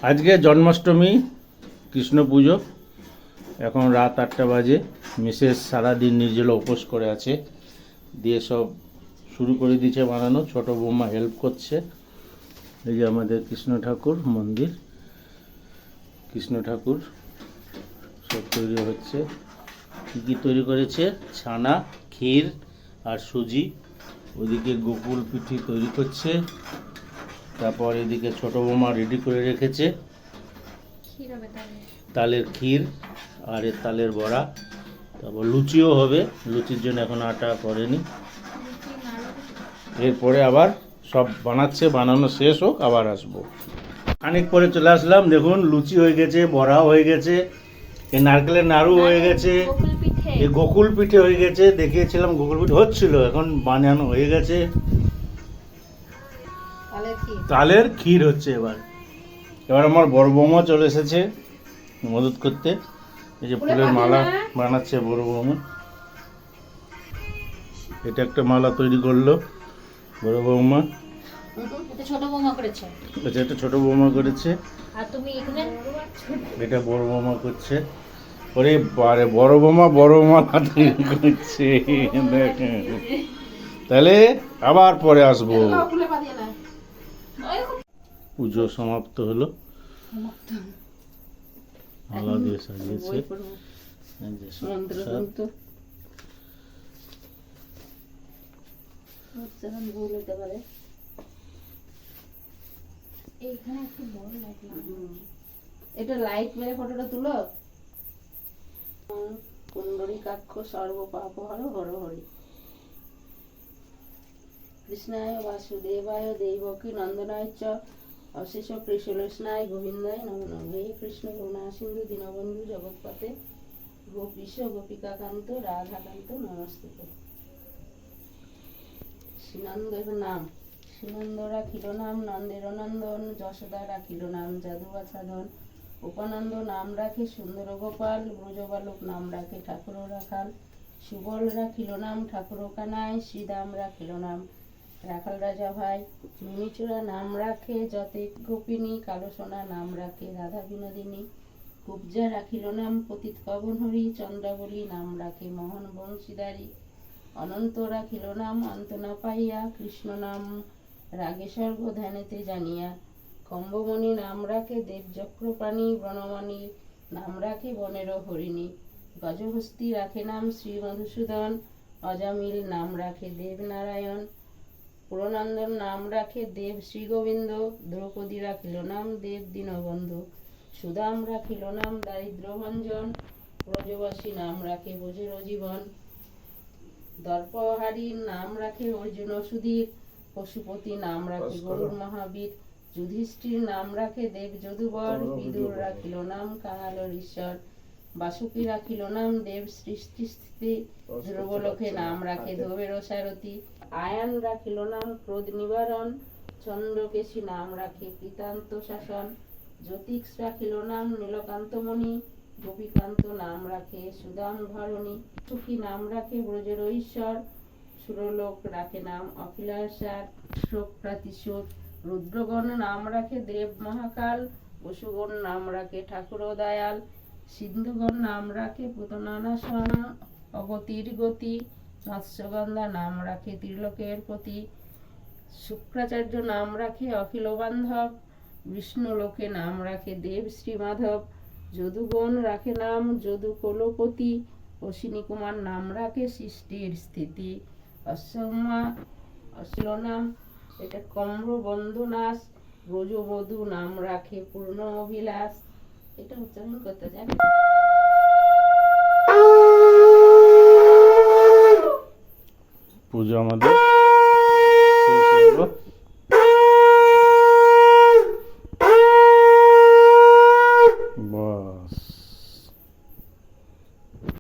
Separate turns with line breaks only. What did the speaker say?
আজকে জন্মাষ্টমী কৃষ্ণ পুজো। এখন রাত 8টা বাজে। মিসেস সারাদিন নির্জলা উপোস করে আছে, দিয়ে সব শুরু করে দিয়েছে বানানো। ছোট বৌমা হেল্প করছে। এই যে আমাদের কৃষ্ণ ঠাকুর মন্দির, কৃষ্ণ ঠাকুর সব তৈরি হচ্ছে। কী কী তৈরি করেছে? ছানা, ক্ষীর আর সুজি। ওদিকে গোকুল পিঠি তৈরি করছে। তারপর এদিকে ছোট বৌমা রেডি করে রেখেছে তালের ক্ষীর আর এর তালের বড়া। তারপর লুচিও হবে, লুচির জন্য এখন আটা করেনি। এরপরে আবার সব বানাচ্ছে, বানানো শেষ হোক আবার আসবো। খানিক পরে চলে আসলাম, দেখুন লুচি হয়ে গেছে, বড়া হয়ে গেছে, এ নারকেলের নাড়ু হয়ে গেছে, এ গোকুল পিঠে হয়ে গেছে। দেখিয়েছিলাম গোকুল পিঠে হচ্ছিল, এখন বানানো হয়ে গেছে। তালের ক্ষীর হচ্ছে। এবার আমার বড় বৌমা চলে এসেছে মদত করতে। এই যে ফুলের মালা বানাচ্ছে বড় বৌমা। এটা একটা মালা তৈরি করলো বড় বৌমা।
এটা ছোট বৌমা করেছে।
আচ্ছা, এটা ছোট বৌমা করেছে,
আর তুমি এখানে
এটা বড় বৌমা করছে। ওরে বারে, বড় বৌমা তৈরি করছে। দেখেন, তাহলে আবার পরে আসবো। পুজো সমাপ্ত হলো, মালা দিয়ে সাজিয়েছে।
এটা লাইট মেরে ফটোটা তুলো। কুণ্ডরীকাক্ষ সর্বপাপহর হর হরি। কৃষ্ণায় বাসুদেবায় দেবকী নন্দনায় চ অশেষ কৃষ্ণায় গোবিন্দায় নমো নমঃ। হে কৃষ্ণ করুণা সিন্ধু দীনবন্ধু জগৎপতে গোপীশ গোপিকাকান্ত রাধাকান্ত নমস্তুতে। শ্রীনন্দ নাম শ্রীনন্দ রাখিল নাম নন্দের নন্দন, যশোদা রাখিল নাম যাদুবাছাদন, উপানন্দ নাম রাখে সুন্দর গোপাল, ব্রজবালক নাম রাখে ঠাকুর রাখাল, সুবল রাখিল নাম ঠাকুর কানাই, শ্রীদাম রাখিল নাম রাখাল রাজা ভাই, মিমিচূড়া নাম রাখে যতেক গোপিনী, কালো সোনা নাম রাখে রাধা বিনোদিনী, কুবজা রাখিল নাম পতিত পবন হরি, চন্দ্রাবলী নাম রাখে মোহন বংশীদারী, অনন্ত রাখিল নাম অন্ত না পাইয়া, কৃষ্ণ নাম রাগে স্বর্গ ধ্যানেতে জানিয়া, কম্বমণি নাম রাখে দেবচক্রপাণী, বনমাণী নাম রাখে বনের হরিণী, গজহস্তি রাখে নাম শ্রী মধুসূদন, অজামিল নাম রাখে দেবনারায়ণ, পুরনন্দন নাম রাখে দেব শ্রী গোবিন্দ, দ্রৌপদী রাখিল নাম দেব দীনবন্ধু, সুদাম রাখিল নাম দারিদ্র ভঞ্জন, ব্রজবাসী নাম রাখে ব্রজের জীবন, দর্পহারী নাম রাখে অর্জুন সুধীর, পশুপতি নাম রাখে গরুর মহাবীর, যুধিষ্ঠির নাম রাখে দেব যদুবর, বিদুর রাখিল নাম কাঙালর ঈশ্বর, বাসুকী রাখিল নাম দেব সৃষ্টি স্থিতি, ধ্রুবলোকে নাম রাখে ধ্রুবের সারথি, আয়ান রাখিল নাম ক্রোধ নিবারণ, চন্দ্রকেশী নাম রাখে কৃতান্ত শাসন, জ্যোতিষ রাখিল নাম নীলকান্তমণি, গোপীকান্ত নাম রাখে সুদাম ধরণী, সুখী নাম রাখে ব্রজের ঈশ্বর, সুরলোক রাখে নাম অখিলাসার, শোক প্রাতিশোধ, রুদ্রগণ নাম রাখে দেব মহাকাল, পশুগণ নাম রাখে ঠাকুর দয়াল, সিন্ধুগণ নাম রাখে পুতনানাশন, অগতির গতি, মৎস্যগন্ধা নাম রাখে ত্রিলোকের পতি, শুক্রাচার্য নাম রাখে অখিল বান্ধব, বিষ্ণু লোকে নাম রাখে দেব শ্রীমাধব, যদুগণ রাখে নাম যদু কুলপতি, অশ্বিনী কুমার নাম রাখে সৃষ্টির স্থিতি, অশ্বমা অশ্ল নাম এটা কম্র বন্ধুনাশ, ব্রজবধূ নাম রাখে পূর্ণ অভিলাষ। এটা উচ্চারণ করতে জানি।
পুজো আমাদের